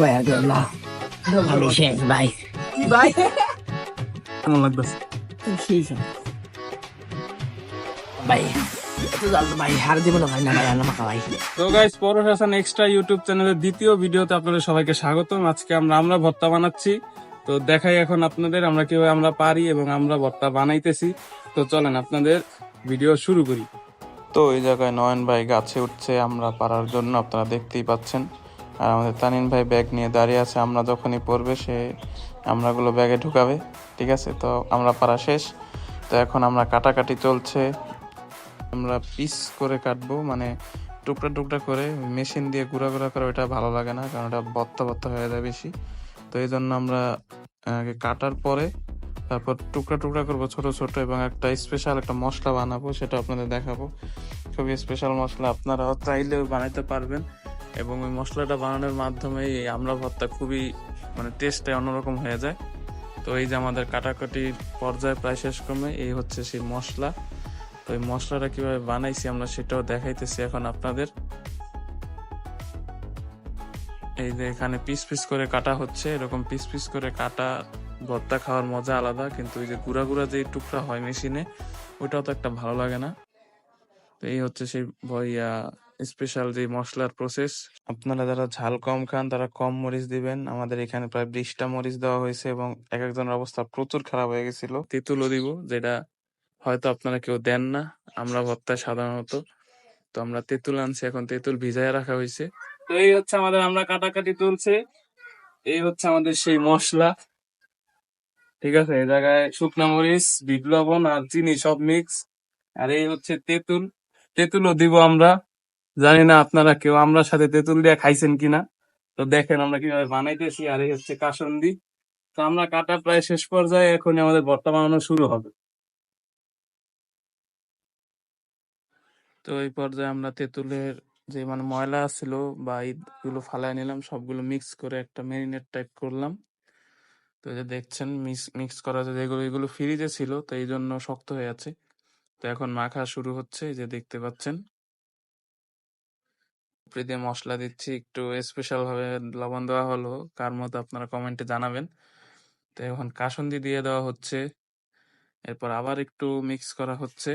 ভাই আগে না আমি শেষ ভাই কি ভাই কেমন লাগতেছে? ভাই এত জাল তো ভাই হার জীবনে ভাই না ভাই রান্না মাখা ভাই। তো গাইস, পরশ হাসান এক্সট্রা ইউটিউব চ্যানেলের দ্বিতীয় ভিডিওতে আপনাদের সবাইকে স্বাগতম। আজকে আমরা ভর্তা বানাচ্ছি। তো দেখাই এখন আপনাদের আমরা কিভাবে আমরা পারি এবং আমরা ভর্তা বানাইতেছি। তো চলেন আপনাদের ভিডিও শুরু করি। তো এই জায়গায় নয়ন ভাই গাছে উঠছে আমরা পারার জন্য, আপনারা দেখতেই পাচ্ছেন। আর আমাদের তানিন ভাই ব্যাগ নিয়ে দাঁড়িয়ে আছে, আমরা যখনই পড়বে সে আমরাগুলো ব্যাগে ঢুকাবে। ঠিক আছে, তো আমরা পারা শেষ। তো এখন আমরা কাটাকাটি চলছে। আমরা পিস করে কাটবো, মানে টুকরা টুকরা করে। মেশিন দিয়ে গুঁড়া গুঁড়া করে ওটা ভালো লাগে না, কারণ ওটা ভর্তা ভর্তা হয়ে যায় বেশি। তো এই জন্য আমরা আগে কাটার পরে তারপর টুকরা টুকরা করবো ছোট ছোট, এবং একটা স্পেশাল একটা মশলা বানাবো, সেটা আপনাদের দেখাবো। খুবই স্পেশাল মশলা, আপনারাও চাইলেও বানাইতে পারবেন। এবং ওই মশলাটা বানানোর মাধ্যমে এই আমড়া ভর্তা খুবই মানে টেস্টটা অন্যরকম হয়ে যায়। তো এই যে আমাদের কাটাকাটির পর্যায়ে প্রায় শেষ ক্রমে, এই হচ্ছে সেই মশলা। তো এই মশলাটা কিভাবে বানাইছি আমরা সেটাও দেখাইতেছি এখন আপনাদের। এই যে এখানে পিস পিস করে কাটা হচ্ছে, এরকম পিস পিস করে কাটা ভর্তা খাওয়ার মজা আলাদা। কিন্তু ওই যে গুঁড়া গুঁড়া যে টুকরা হয় মেশিনে, ওইটাও তো একটা ভালো লাগে না। তো এই হচ্ছে সেই স্পেশাল যে মশলার প্রসেস। আপনারা যারা ঝাল কম খান তারা কম মরিচ দিবেন। আমাদের এখানে প্রায় 20টা মরিচ দেওয়া হয়েছে, এবং এক একজনের অবস্থা প্রচুর খারাপ হয়ে গেছিল। তেঁতুলও দিব, যেটা হয়তো আপনারা কেউ দেন না আমরা ভর্তায় সাধারণত। তো আমরা তেঁতুল আনছি, এখন তেঁতুল ভিজায় রাখা হয়েছে। তো এই হচ্ছে আমাদের আমরা কাটাকাটি তুলছে। এই হচ্ছে আমাদের সেই মশলা। ঠিক আছে, এই জায়গায় শুকনা মরিচ, বিট লবণ আর চিনি সব মিক্স। আর এই হচ্ছে তেঁতুল, তেঁতুলও দিব আমরা। জানি না আপনারা কেউ আমরার সাথে তেঁতুল দিয়ে খাইছেন কিনা। তো দেখেন আমরা কিভাবে বানাইতেছি। আর এই হচ্ছে কাসুন্দি। তো আমরা কাটা প্রায় শেষ পর্যায়ে, এখনই আমাদের ভর্তা বানানো শুরু হবে। তো এই পর্যায়ে আমরা তেঁতুলের যে মানে ময়লা ছিল বা এইগুলো ফালাই নিলাম, সবগুলো মিক্স করে একটা ম্যারিনেট টাইপ করলাম। তো এই যে দেখছেন মিক্স করা যে এগুলো ফ্রিজে ছিল, তো এই জন্য শক্ত হয়ে আছে। তো এখন মাখা শুরু হচ্ছে, এই যে দেখতে পাচ্ছেন। উপরে দিয়ে মশলা দিচ্ছি, একটু স্পেশাল ভাবে লবণ দেওয়া হলো, কার মতো আপনারা কমেন্টে জানাবেন। তো এখন কাসুন্দি দিয়ে দেওয়া হচ্ছে, এরপর আবার একটু মিক্স করা হচ্ছে।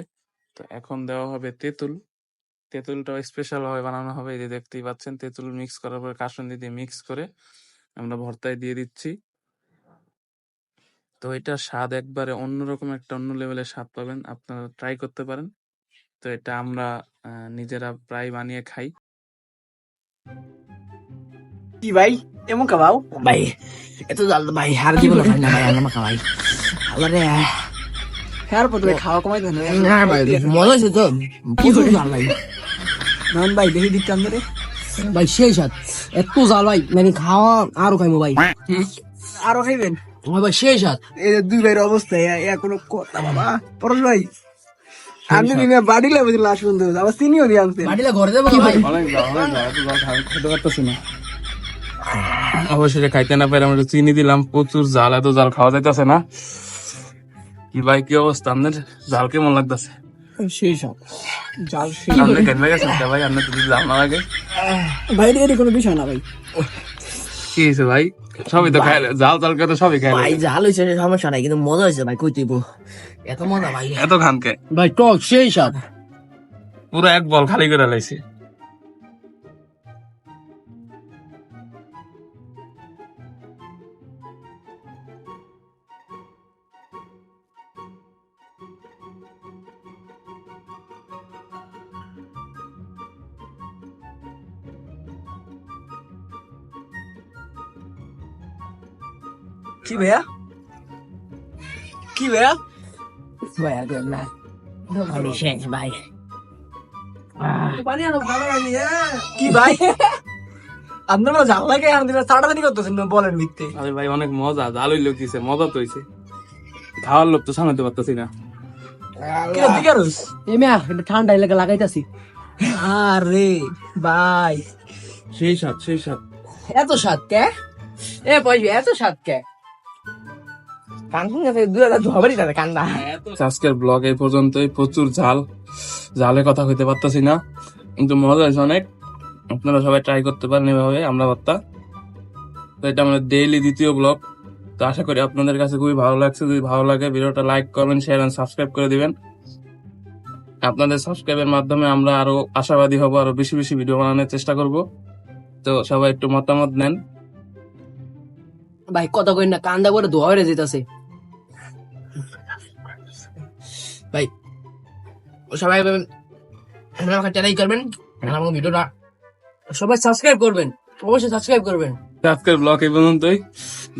তো এখন দেওয়া হবে তেঁতুল। তেঁতুলটাও স্পেশাল ভাবে বানানো হবে, এই যে দেখতেই পাচ্ছেন। তেঁতুল মিক্স করার পরে কাসুন্দি দিয়ে মিক্স করে আমরা ভর্তায় দিয়ে দিচ্ছি। তো এটা স্বাদ একবারে অন্যরকম, একটা অন্য লেভেলের স্বাদ পাবেন, আপনারা ট্রাই করতে পারেন। তো এটা আমরা নিজেরা প্রায় বানিয়ে খাই। কি ভাই এমন খাবাও ভাই এত জাল তো ভাই হার জীবনে ভাই না ভাই রান্না মাখা ভাই। আরে হ্যাঁ পরে খাওয়া কমাই দেন না ভাই মজা হয়েছে তো প্রচুর জাল ভাই। নন ভাই দেখি দিচ্ছি আমাদের ভাই সেই সাথ এত জাল ভাই, মানে খাওয়া আরো খাইবো ভাই। আরো খাইবেন ভাই সেই সাথ। এই যে দুই ভাইয়ের অবস্থা কোনো কথা বাবা পরশ ভাই আমি দিনে বাড়ি লেবে লাশ বন্ধু আবার চিনিও দিয়ে আনছে বাড়িলে ঘরে যাবো কি ভাই? খেতে পারতেছি না। অবশ্যই খাইতে না পারে আমরা চিনি দিলাম, প্রচুর জাল, এত জাল খাওয়া যাইতেছে না। কি ভাই কি অবস্থা আপনার? জাল কেমন লাগতেছে? সেই সব জাল আপনি কেন গেছেন ভাই? আপনার যদি জাল না লাগে ভাই এটা কোনো বিষয় না ভাই কি হয়েছে ভাই? সবই তো খাইলে, জাল জাল কে তো সবই খাইলে। ভাই জাল হয়েছে সমস্যা নাই, কিন্তু মজা হয়েছে ভাই, কই তুইব এত মজা ভাই। এত খান কে ভাই টক সেই সাথ। পুরো এক বল খালি করে লাইছে। কি ভাইয়া কি ভাইয়া ভাই আগে না আমি শেষ ভাই। কি ভাই আপনার মনে জাল লাগে আমাদের তাড়াতাড়ি করতেছেন বলেন মিথ্যে আরে ভাই অনেক মজা, জাল হইলো কিসে, মজা তো হইছে। খাওয়ার লোক তো সামলাতে পারতেছি না। কিরা দিগারুস এমিয়া এটা ঠান্ডা এলাকা লাগাইতাছি। আরে ভাই সেই সাথ সেই সাথ। এত স্বাদ কে? এ ভাই এত স্বাদ কে? কানকুন গেছে 2000 ধবারই তাতে কান্দা। আজকের ব্লগ এই পর্যন্তই। প্রচুর ঝাল, ঝালের কথা হইতে পারতেছি না, কিন্তু মজা হয়েছে অনেক। আপনারা সবাই ট্রাই করতে পারেন এভাবে আমরা ভর্তা। তো এটা আমাদের ডেইলি দ্বিতীয় ব্লগ। তো আশা করি আপনাদের কাছে খুবই ভালো লাগছে। যদি ভালো লাগে ভিডিওটা like comment share and subscribe করে দিবেন। আপনাদের সাবস্ক্রাইবের মাধ্যমে আমরা আরো আশাবাদী হব, আরো বেশি বেশি ভিডিও বানানোর চেষ্টা করব। তো সবাই একটু মতামত নেন। ভাই কথা কই না, কান্দা করে ধোয়া হয়ে যেতেছে ভাই। সবাই আমাকে চ্যানেল করবেন, আমার ভিডিওটা সবাই সাবস্ক্রাইব করবেন, অবশ্যই সাবস্ক্রাইব করবেন। আজকের ব্লগ এই পর্যন্তই।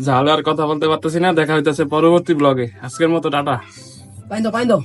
ঝাল আর কথা বলতে পারতেছি না, দেখা হইতেছে পরবর্তী ব্লগে। আজকের মতো টাটা। পাইন দাও